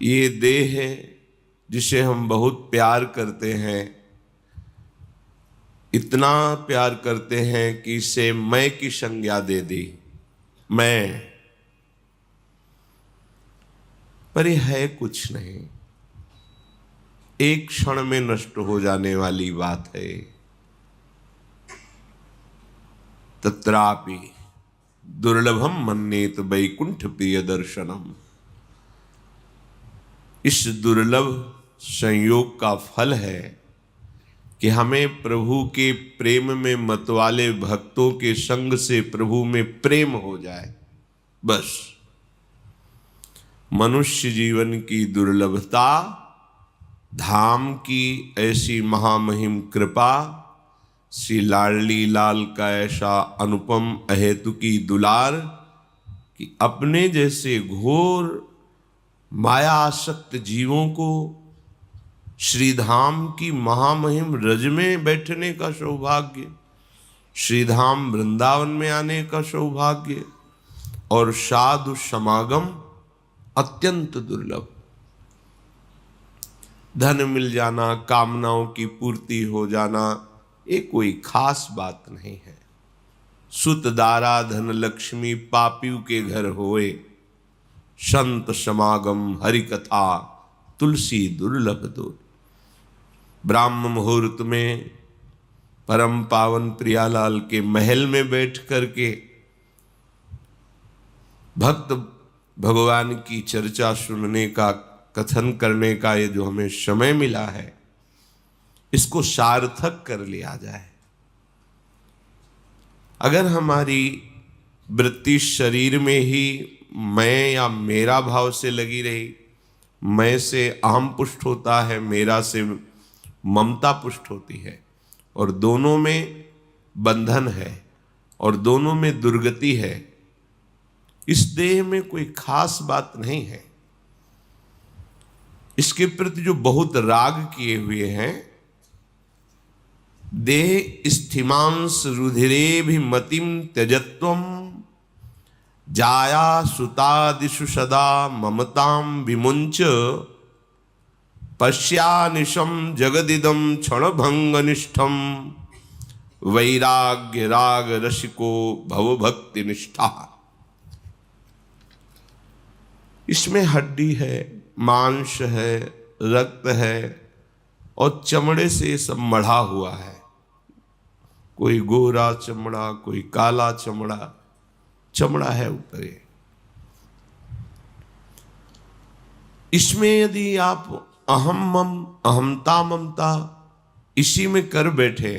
ये देह है जिसे हम बहुत प्यार करते हैं, इतना प्यार करते हैं कि इसे मैं की संज्ञा दे दी, मैं। पर यह है कुछ नहीं, एक क्षण में नष्ट हो जाने वाली बात है। तत्रापि दुर्लभम मन्येत वैकुंठ प्रिय दर्शनम। इस दुर्लभ संयोग का फल है कि हमें प्रभु के प्रेम में मतवाले भक्तों के संग से प्रभु में प्रेम हो जाए, बस। मनुष्य जीवन की दुर्लभता, धाम की ऐसी महामहिम कृपा, श्री लाडली लाल का ऐसा अनुपम अहेतुकी दुलार कि अपने जैसे घोर माया आसक्त जीवों को श्रीधाम की महामहिम रज में बैठने का सौभाग्य, श्रीधाम वृंदावन में आने का सौभाग्य और साधु समागम अत्यंत दुर्लभ। धन मिल जाना, कामनाओं की पूर्ति हो जाना, ये कोई खास बात नहीं है। सुत दारा धन लक्ष्मी पापियों के घर होए, संत समागम हरि कथा तुलसी दुर्लभ दो। ब्राह्म मुहूर्त में परम पावन प्रियालाल के महल में बैठ करके भक्त भगवान की चर्चा सुनने का, कथन करने का ये जो हमें समय मिला है, इसको सार्थक कर लिया जाए। अगर हमारी वृत्ति शरीर में ही मैं या मेरा भाव से लगी रही, मैं से अहम पुष्ट होता है, मेरा से ममता पुष्ट होती है, और दोनों में बंधन है और दोनों में दुर्गति है, इस देह में कोई खास बात नहीं है। इसके प्रति जो बहुत राग किए हुए हैं, देह स्थिमांस रुधिरे भी मतिम त्यजत्वम जाया सुतादिषु सदा ममताम विमुंच पश्यानिशम जगदिदम क्षणभंग निष्ठम वैराग्य राग रसिको भवभक्ति निष्ठा। इसमें हड्डी है, मांस है, रक्त है और चमड़े से सब मढ़ा हुआ है। कोई गोरा चमड़ा, कोई काला चमड़ा, चमड़ा है ऊपर। इसमें यदि आप अहम मम, अहमता ममता इसी में कर बैठे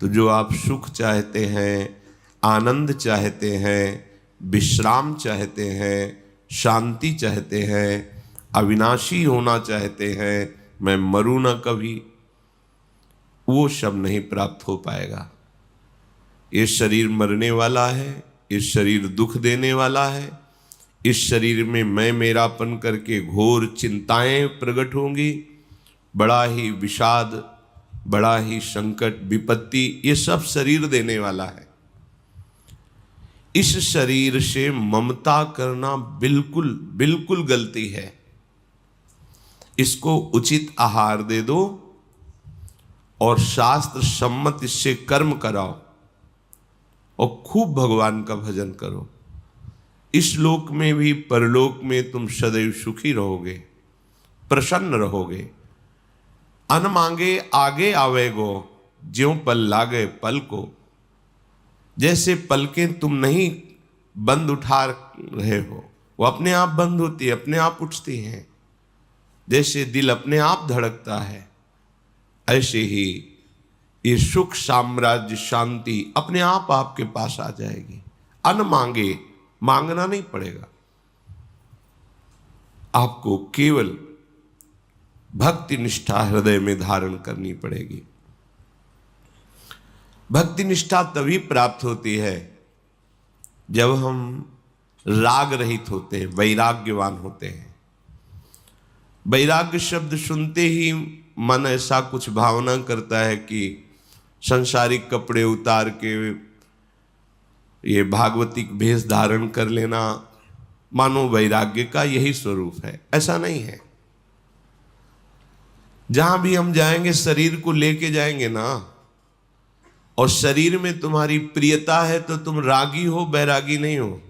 तो जो आप सुख चाहते हैं, आनंद चाहते हैं, विश्राम चाहते हैं, शांति चाहते हैं, अविनाशी होना चाहते हैं, मैं मरूं न कभी, वो सब नहीं प्राप्त हो पाएगा। ये शरीर मरने वाला है, ये शरीर दुख देने वाला है, इस शरीर में मैं मेरापन करके घोर चिंताएं प्रकट होंगी, बड़ा ही विषाद, बड़ा ही संकट, विपत्ति, ये सब शरीर देने वाला है। इस शरीर से ममता करना बिल्कुल बिल्कुल गलती है। इसको उचित आहार दे दो और शास्त्र सम्मत इससे कर्म कराओ और खूब भगवान का भजन करो। इस लोक में भी परलोक में तुम सदैव सुखी रहोगे, प्रसन्न रहोगे। अन मांगे आगे आवेगो, ज्यों पल लागे पल को। जैसे पलकें तुम नहीं बंद उठा रहे हो, वो अपने आप बंद होती है, अपने आप उठती हैं। जैसे दिल अपने आप धड़कता है, ऐसे ही ये सुख, साम्राज्य, शांति अपने आप आपके पास आ जाएगी। अन मांगे, मांगना नहीं पड़ेगा, आपको केवल भक्ति निष्ठा हृदय में धारण करनी पड़ेगी। भक्ति निष्ठा तभी प्राप्त होती है जब हम राग रहित होते हैं, वैराग्यवान होते हैं। वैराग्य शब्द सुनते ही मन ऐसा कुछ भावना करता है कि संसारिक कपड़े उतार के ये भागवतिक भेष धारण कर लेना, मानो वैराग्य का यही स्वरूप है। ऐसा नहीं है। जहां भी हम जाएंगे शरीर को लेके जाएंगे ना, और शरीर में तुम्हारी प्रियता है तो तुम रागी हो, बैरागी नहीं हो।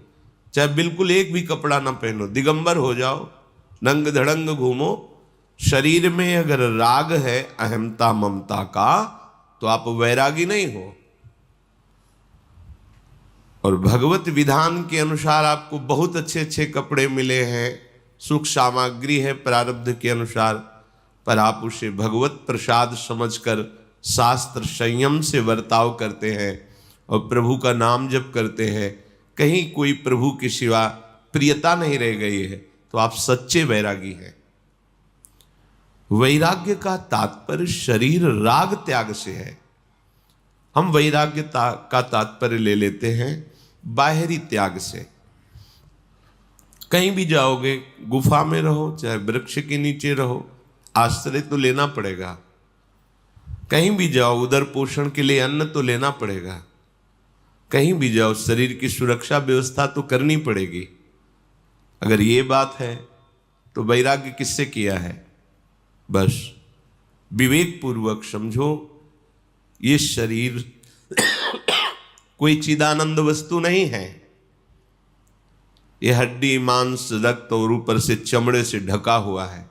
चाहे बिल्कुल एक भी कपड़ा ना पहनो, दिगंबर हो जाओ, नंग धड़ंग घूमो, शरीर में अगर राग है अहमता ममता का, तो आप वैरागी नहीं हो। और भगवत विधान के अनुसार आपको बहुत अच्छे अच्छे कपड़े मिले हैं, सुख सामग्री है प्रारब्ध के अनुसार, पर आप उसे भगवत प्रसाद समझकर शास्त्र संयम से बर्ताव करते हैं और प्रभु का नाम जप करते हैं, कहीं कोई प्रभु के सिवा प्रियता नहीं रह गई है, तो आप सच्चे वैरागी हैं। वैराग्य का तात्पर्य शरीर राग त्याग से है। हम वैराग्य का तात्पर्य ले लेते हैं बाहरी त्याग से। कहीं भी जाओगे, गुफा में रहो चाहे वृक्ष के नीचे रहो, आश्रय तो लेना पड़ेगा। कहीं भी जाओ उधर पोषण के लिए अन्न तो लेना पड़ेगा। कहीं भी जाओ शरीर की सुरक्षा व्यवस्था तो करनी पड़ेगी। अगर ये बात है तो वैराग्य किससे किया है? बस विवेक पूर्वक समझो, ये शरीर कोई चिदानंद वस्तु नहीं है। ये हड्डी मांस रक्त और ऊपर से चमड़े से ढका हुआ है।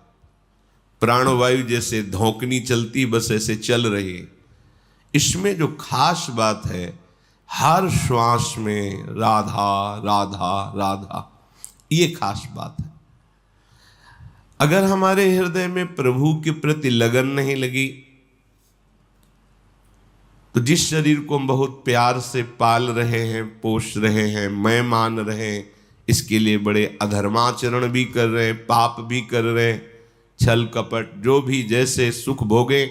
प्राणवायु जैसे धौंकनी चलती बस ऐसे चल रही है। इसमें जो खास बात है, हर श्वास में राधा राधा राधा, ये खास बात है। अगर हमारे हृदय में प्रभु के प्रति लगन नहीं लगी, तो जिस शरीर को हम बहुत प्यार से पाल रहे हैं, पोष रहे हैं, मैं मान रहे हैं, इसके लिए बड़े अधर्माचरण भी कर रहे हैं, पाप भी कर रहे हैं, छल कपट जो भी जैसे सुख भोगे,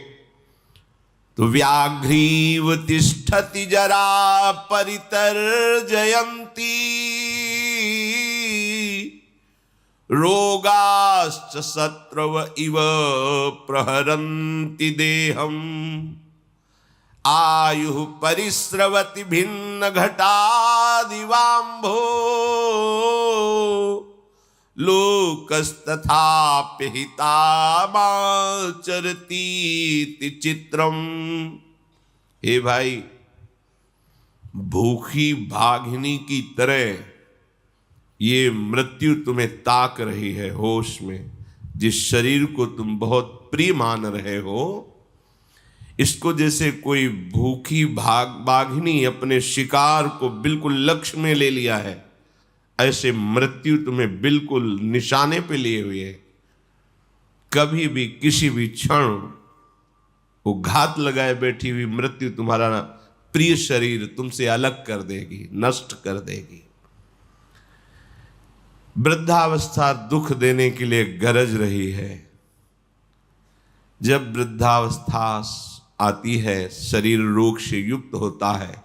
तो व्याघ्रीव तिष्ठति जरा परितर्जयन्ति रोगाश्च शत्रव इव प्रहरन्ति देहम आयु परिस्रवति भिन्न घटादिवाम्भो लोकस्तथाप्य हितामाचरतीति चित्रम। हे भाई, भूखी बाघिनी की तरह ये मृत्यु तुम्हें ताक रही है होश में। जिस शरीर को तुम बहुत प्रिय मान रहे हो, इसको जैसे कोई भूखी बाघिनी अपने शिकार को बिल्कुल लक्ष्य में ले लिया है, ऐसे मृत्यु तुम्हें बिल्कुल निशाने पे लिए हुए है। कभी भी किसी भी क्षण वो घात लगाए बैठी हुई मृत्यु तुम्हारा प्रिय शरीर तुमसे अलग कर देगी, नष्ट कर देगी। वृद्धावस्था दुख देने के लिए गरज रही है। जब वृद्धावस्था आती है, शरीर रोग से युक्त होता है,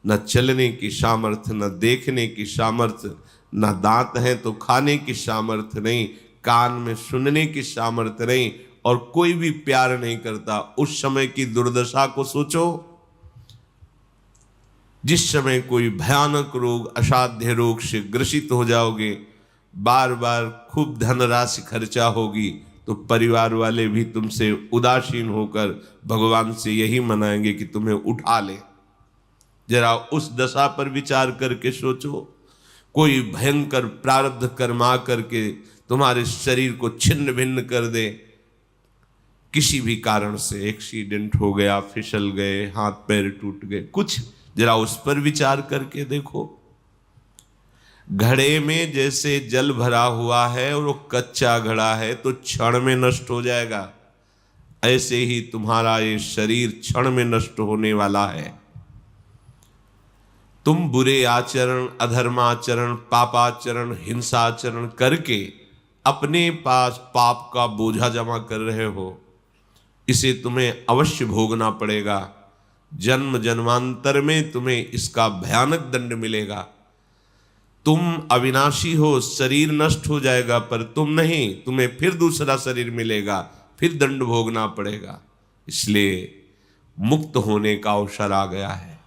न चलने की सामर्थ्य, न देखने की सामर्थ्य, न दांत हैं तो खाने की सामर्थ्य नहीं, कान में सुनने की सामर्थ्य नहीं, और कोई भी प्यार नहीं करता। उस समय की दुर्दशा को सोचो। जिस समय कोई भयानक रोग, असाध्य रोग से ग्रसित हो जाओगे, बार बार खूब धनराशि खर्चा होगी, तो परिवार वाले भी तुमसे उदासीन होकर भगवान से यही मनाएंगे कि तुम्हें उठा ले। जरा उस दशा पर विचार करके सोचो। कोई भयंकर प्रारब्ध कर्मा करके तुम्हारे शरीर को छिन्न भिन्न कर दे, किसी भी कारण से एक्सीडेंट हो गया, फिसल गए, हाथ पैर टूट गए, कुछ जरा उस पर विचार करके देखो। घड़े में जैसे जल भरा हुआ है और वो कच्चा घड़ा है तो क्षण में नष्ट हो जाएगा, ऐसे ही तुम्हारा ये शरीर क्षण में नष्ट होने वाला है। तुम बुरे आचरण, अधर्माचरण, पापाचरण, हिंसाचरण करके अपने पास पाप का बोझा जमा कर रहे हो। इसे तुम्हें अवश्य भोगना पड़ेगा। जन्म जन्मांतर में तुम्हें इसका भयानक दंड मिलेगा। तुम अविनाशी हो, शरीर नष्ट हो जाएगा, पर तुम नहीं, तुम्हें फिर दूसरा शरीर मिलेगा, फिर दंड भोगना पड़ेगा। इसलिए मुक्त होने का अवसर आ गया है।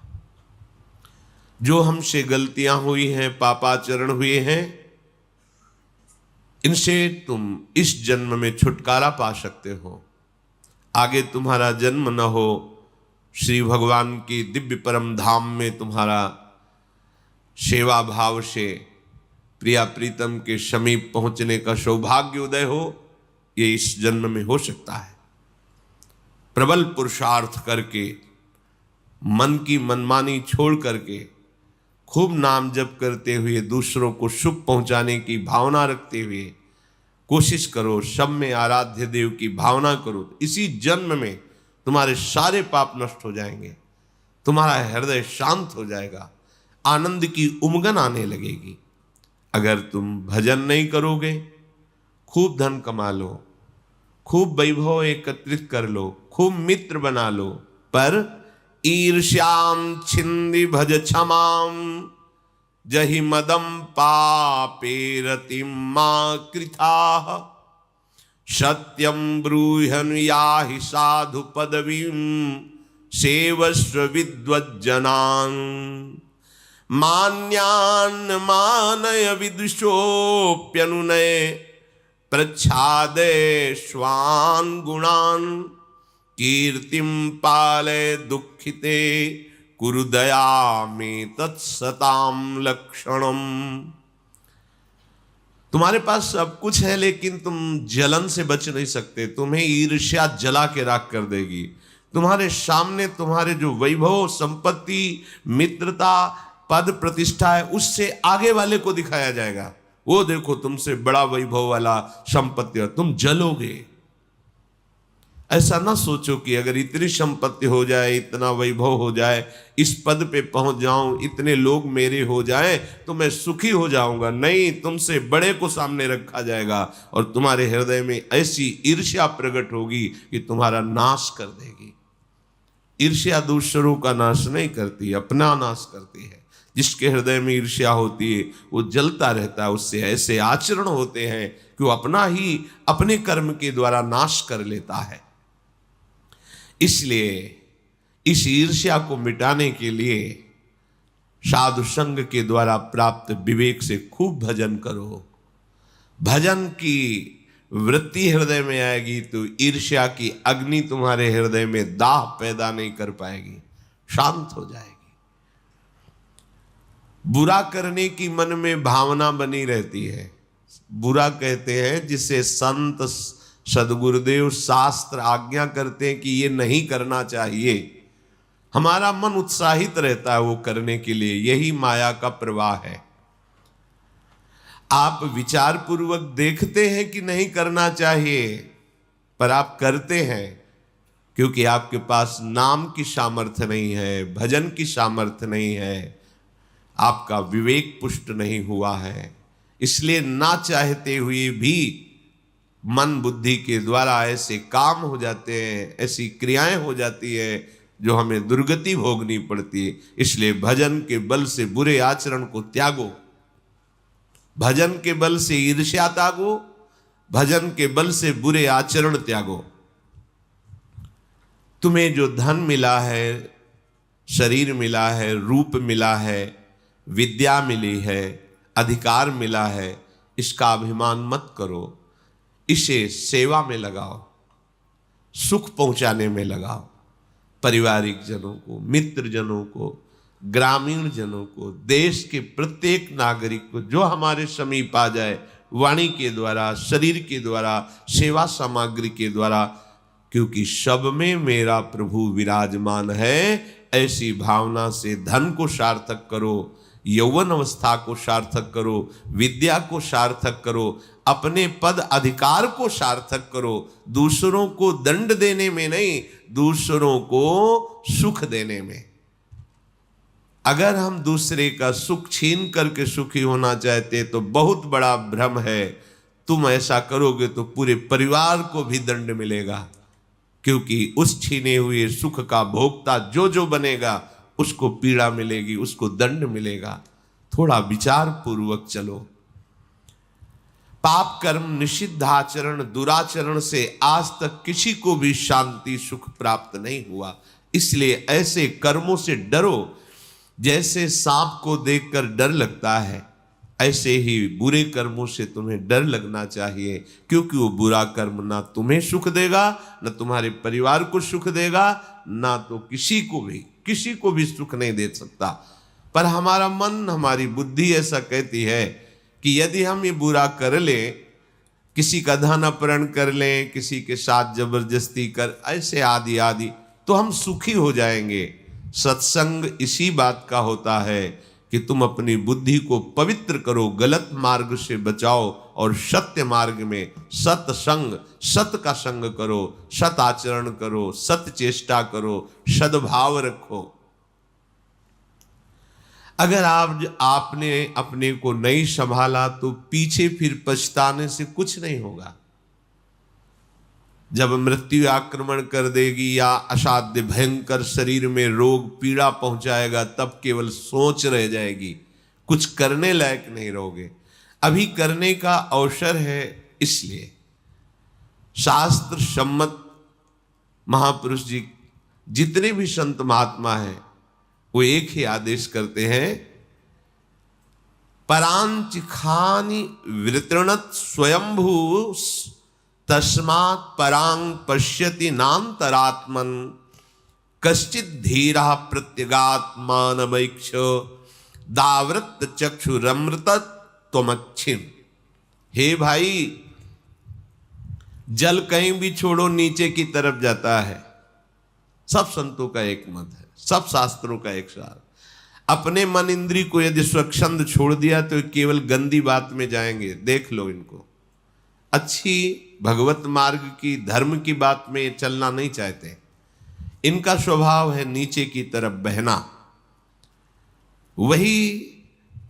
जो हमसे गलतियां हुई हैं, पापाचरण हुए हैं, इनसे तुम इस जन्म में छुटकारा पा सकते हो। आगे तुम्हारा जन्म न हो, श्री भगवान की दिव्य परम धाम में तुम्हारा सेवा भाव से प्रिया प्रीतम के समीप पहुंचने का सौभाग्य उदय हो, ये इस जन्म में हो सकता है। प्रबल पुरुषार्थ करके, मन की मनमानी छोड़ करके, खूब नाम जप करते हुए, दूसरों को सुख पहुंचाने की भावना रखते हुए कोशिश करो, सब में आराध्य देव की भावना करो। इसी जन्म में तुम्हारे सारे पाप नष्ट हो जाएंगे, तुम्हारा हृदय शांत हो जाएगा, आनंद की उमगन आने लगेगी। अगर तुम भजन नहीं करोगे, खूब धन कमा लो, खूब वैभव एकत्रित कर लो, खूब मित्र बना लो, पर ईर्ष्याम छिंदि भज क्षमाम जहि मदम पापे रतिम मा कृथाः सत्यम ब्रूहन याहि साधु पदवीं सेवस्व विद्वज्जनान् मान्यान् मानय विदुषोऽप्यनुनय प्रच्छादय स्वान् गुणान् कीर्तिं पालय दुःखिते कुरु दया में तत्सताम लक्षणम। तुम्हारे पास सब कुछ है, लेकिन तुम जलन से बच नहीं सकते। तुम्हें ईर्ष्या जला के राख कर देगी। तुम्हारे सामने तुम्हारे जो वैभव, संपत्ति, मित्रता, पद, प्रतिष्ठा है, उससे आगे वाले को दिखाया जाएगा, वो देखो तुमसे बड़ा वैभव वाला संपत्ति, और तुम जलोगे। ऐसा ना सोचो कि अगर इतनी संपत्ति हो जाए, इतना वैभव हो जाए, इस पद पे पहुंच जाऊं, इतने लोग मेरे हो जाएं तो मैं सुखी हो जाऊंगा। नहीं, तुमसे बड़े को सामने रखा जाएगा और तुम्हारे हृदय में ऐसी ईर्ष्या प्रकट होगी कि तुम्हारा नाश कर देगी। ईर्ष्या दूसरों का नाश नहीं करती, अपना नाश करती है। जिसके हृदय में ईर्ष्या होती है वो जलता रहता है, उससे ऐसे आचरण होते हैं कि वो अपना ही अपने कर्म के द्वारा नाश कर लेता है। इसलिए इस ईर्ष्या को मिटाने के लिए साधु संग के द्वारा प्राप्त विवेक से खूब भजन करो। भजन की वृत्ति हृदय में आएगी तो ईर्ष्या की अग्नि तुम्हारे हृदय में दाह पैदा नहीं कर पाएगी, शांत हो जाएगी। बुरा करने की मन में भावना बनी रहती है। बुरा कहते हैं जिसे संत सदगुरुदेव शास्त्र आज्ञा करते हैं कि ये नहीं करना चाहिए। हमारा मन उत्साहित रहता है वो करने के लिए, यही माया का प्रवाह है। आप विचार पूर्वक देखते हैं कि नहीं करना चाहिए, पर आप करते हैं क्योंकि आपके पास नाम की सामर्थ्य नहीं है, भजन की सामर्थ्य नहीं है, आपका विवेक पुष्ट नहीं हुआ है। इसलिए ना चाहते हुए भी मन बुद्धि के द्वारा ऐसे काम हो जाते हैं, ऐसी क्रियाएं हो जाती है जो हमें दुर्गति भोगनी पड़ती है। इसलिए भजन के बल से बुरे आचरण को त्यागो, भजन के बल से ईर्ष्या त्यागो, भजन के बल से बुरे आचरण त्यागो। तुम्हें जो धन मिला है, शरीर मिला है, रूप मिला है, विद्या मिली है, अधिकार मिला है, इसका अभिमान मत करो। इसे सेवा में लगाओ, सुख पहुंचाने में लगाओ। पारिवारिक जनों को, मित्र जनों को, ग्रामीण जनों को, देश के प्रत्येक नागरिक को जो हमारे समीप आ जाए, वाणी के द्वारा, शरीर के द्वारा, सेवा सामग्री के द्वारा, क्योंकि सब में मेरा प्रभु विराजमान है, ऐसी भावना से धन को सार्थक करो, यौवन अवस्था को सार्थक करो, विद्या को सार्थक करो, अपने पद अधिकार को सार्थक करो। दूसरों को दंड देने में नहीं, दूसरों को सुख देने में। अगर हम दूसरे का सुख छीन करके सुखी होना चाहते तो बहुत बड़ा भ्रम है। तुम ऐसा करोगे तो पूरे परिवार को भी दंड मिलेगा, क्योंकि उस छीने हुए सुख का भोक्ता जो जो बनेगा उसको पीड़ा मिलेगी, उसको दंड मिलेगा। थोड़ा विचार पूर्वक चलो। पाप कर्म, निषिद्ध आचरण, दुराचरण से आज तक किसी को भी शांति सुख प्राप्त नहीं हुआ। इसलिए ऐसे कर्मों से डरो। जैसे सांप को देखकर डर लगता है, ऐसे ही बुरे कर्मों से तुम्हें डर लगना चाहिए, क्योंकि वो बुरा कर्म ना तुम्हें सुख देगा, न तुम्हारे परिवार को सुख देगा, ना तो किसी को भी सुख नहीं दे सकता। पर हमारा मन, हमारी बुद्धि ऐसा कहती है कि यदि हम ये बुरा कर लें, किसी का धन अपहरण कर लें, किसी के साथ जबरदस्ती कर, ऐसे आदि आदि, तो हम सुखी हो जाएंगे। सत्संग इसी बात का होता है कि तुम अपनी बुद्धि को पवित्र करो, गलत मार्ग से बचाओ और सत्य मार्ग में सत्संग, सत का संग करो, सत आचरण करो, सत्य चेष्टा करो, सद्भाव रखो। अगर आपने अपने को नहीं संभाला तो पीछे फिर पछताने से कुछ नहीं होगा। जब मृत्यु आक्रमण कर देगी या असाध्य भयंकर शरीर में रोग पीड़ा पहुंचाएगा, तब केवल सोच रह जाएगी, कुछ करने लायक नहीं रहोगे। अभी करने का अवसर है, इसलिए शास्त्र सम्मत महापुरुष जी, जितने भी संत महात्मा हैं, वो एक ही आदेश करते हैं, परांचिखानि वितृणत स्वयंभू तस्मात् परांग पश्यति नान्तरात्मन कश्चित् धीरः प्रत्यगात्मानमैक्ष दावृत चक्षुरमृत त्वमक्षिम। हे भाई, जल कहीं भी छोड़ो नीचे की तरफ जाता है। सब संतों का एक मत है, सब शास्त्रों का एक सार। अपने मन इंद्री को यदि स्वच्छंद छोड़ दिया तो केवल गंदी बात में जाएंगे। देख लो इनको, अच्छी भगवत मार्ग की, धर्म की बात में चलना नहीं चाहते। इनका स्वभाव है नीचे की तरफ बहना। वही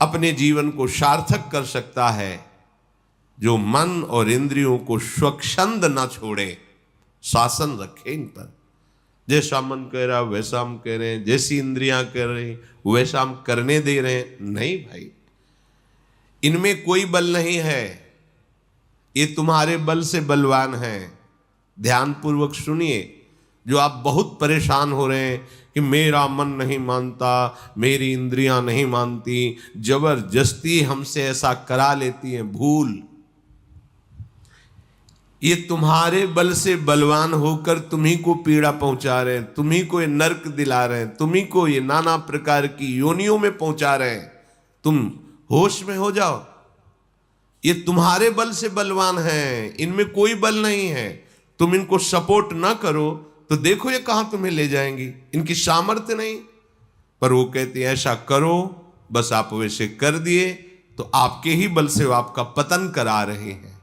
अपने जीवन को सार्थक कर सकता है जो मन और इंद्रियों को स्वच्छंद न छोड़े, शासन रखे इन पर। जैसा मन कह रहा वैसा हम कह रहे हैं, जैसी इंद्रियां कर रही वैसा हम करने दे रहे हैं। नहीं भाई, इनमें कोई बल नहीं है, ये तुम्हारे बल से बलवान है। ध्यान पूर्वक सुनिए। जो आप बहुत परेशान हो रहे हैं कि मेरा मन नहीं मानता, मेरी इंद्रियां नहीं मानती, जबरदस्ती हमसे ऐसा करा लेती हैं, भूल। ये तुम्हारे बल से बलवान होकर तुम्ही को पीड़ा पहुंचा रहे हैं, तुम्ही को ये नरक दिला रहे हैं, तुम्ही को ये नाना प्रकार की योनियों में पहुंचा रहे हैं। तुम होश में हो जाओ। ये तुम्हारे बल से बलवान हैं, इनमें कोई बल नहीं है। तुम इनको सपोर्ट ना करो तो देखो ये कहां तुम्हें ले जाएंगी। इनकी सामर्थ्य नहीं। पर वो कहती है ऐसा करो, बस आप वैसे कर दिए तो आपके ही बल से वो आपका पतन करा रहे हैं।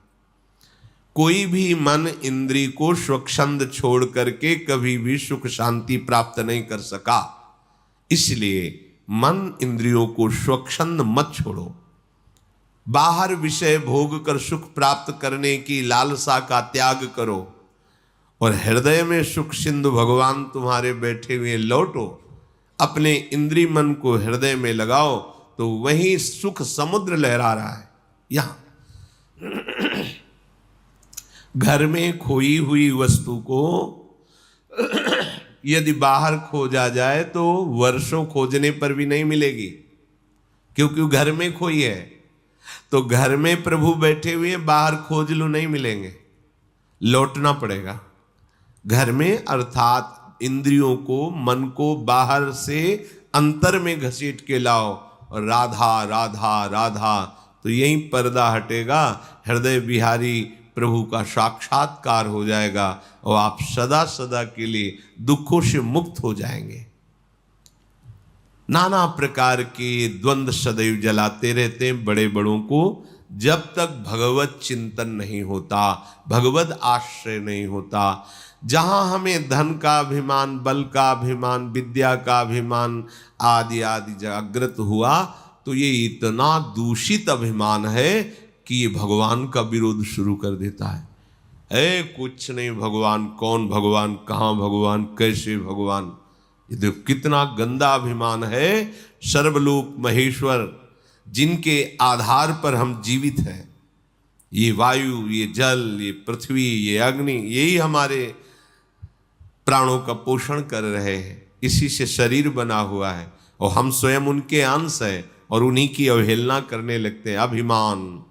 कोई भी मन इंद्री को स्वच्छंद छोड़ करके कभी भी सुख शांति प्राप्त नहीं कर सका। इसलिए मन इंद्रियों को स्वच्छंद मत छोड़ो। बाहर विषय भोग कर सुख प्राप्त करने की लालसा का त्याग करो और हृदय में सुख सिंधु भगवान तुम्हारे बैठे हुए लौटो। अपने इंद्रिय मन को हृदय में लगाओ तो वही सुख समुद्र लहरा रहा है। यहां घर में खोई हुई वस्तु को यदि बाहर खोजा जाए तो वर्षों खोजने पर भी नहीं मिलेगी, क्योंकि वो घर में खोई है। तो घर में प्रभु बैठे हुए, बाहर खोज लो नहीं मिलेंगे, लौटना पड़ेगा। घर में अर्थात इंद्रियों को, मन को बाहर से अंतर में घसीट के लाओ और राधा राधा राधा, तो यही पर्दा हटेगा, हृदय बिहारी प्रभु का साक्षात्कार हो जाएगा और आप सदा सदा के लिए दुखों से मुक्त हो जाएंगे। नाना प्रकार के द्वंद्व सदैव जलाते रहते हैं बड़े बड़ों को, जब तक भगवत चिंतन नहीं होता, भगवत आश्रय नहीं होता। जहां हमें धन का अभिमान, बल का अभिमान, विद्या का अभिमान आदि आदि जागृत हुआ, तो ये इतना दूषित अभिमान है कि ये भगवान का विरोध शुरू कर देता है। कुछ नहीं भगवान, कौन भगवान, कहाँ भगवान, कैसे भगवान। ये देखो कितना गंदा अभिमान है। सर्वलोक महेश्वर जिनके आधार पर हम जीवित हैं, ये वायु, ये जल, ये पृथ्वी, ये अग्नि, यही हमारे प्राणों का पोषण कर रहे हैं। इसी से शरीर बना हुआ है और हम स्वयं उनके अंश हैं। और उन्हीं की अवहेलना करने लगते हैं। अभिमान,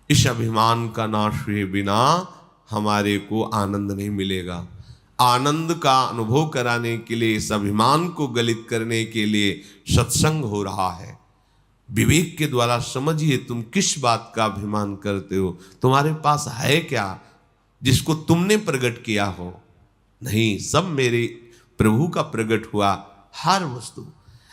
इस अभिमान का नाश हुए बिना हमारे को आनंद नहीं मिलेगा। आनंद का अनुभव कराने के लिए, इस अभिमान को गलित करने के लिए सत्संग हो रहा है। विवेक के द्वारा समझिए तुम किस बात का अभिमान करते हो, तुम्हारे पास है क्या जिसको तुमने प्रकट किया हो? नहीं, सब मेरे प्रभु का प्रकट हुआ। हर वस्तु,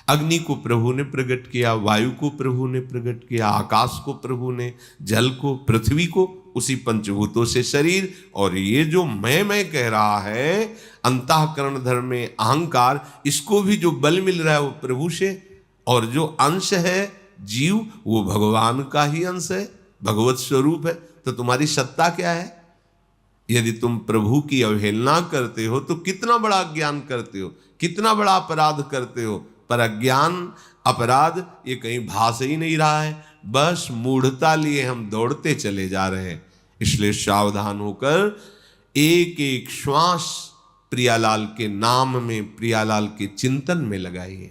अग्नि को प्रभु ने प्रकट किया, वायु को प्रभु ने प्रकट किया, आकाश को प्रभु ने, जल को, पृथ्वी को, उसी पंचभूतों से शरीर। और ये जो मैं कह रहा है, अंतःकरण धर्म में अहंकार, इसको भी जो बल मिल रहा है वो प्रभु से। और जो अंश है जीव, वो भगवान का ही अंश है, भगवत स्वरूप है। तो तुम्हारी सत्ता क्या है? यदि तुम प्रभु की अवहेलना करते हो तो कितना बड़ा अज्ञान करते हो, कितना बड़ा अपराध करते हो। पर अज्ञान, अपराध ये कहीं भास ही नहीं रहा है, बस मूढ़ता लिए हम दौड़ते चले जा रहे हैं। इसलिए सावधान होकर एक एक श्वास प्रियालाल के नाम में, प्रियालाल के चिंतन में लगाइए।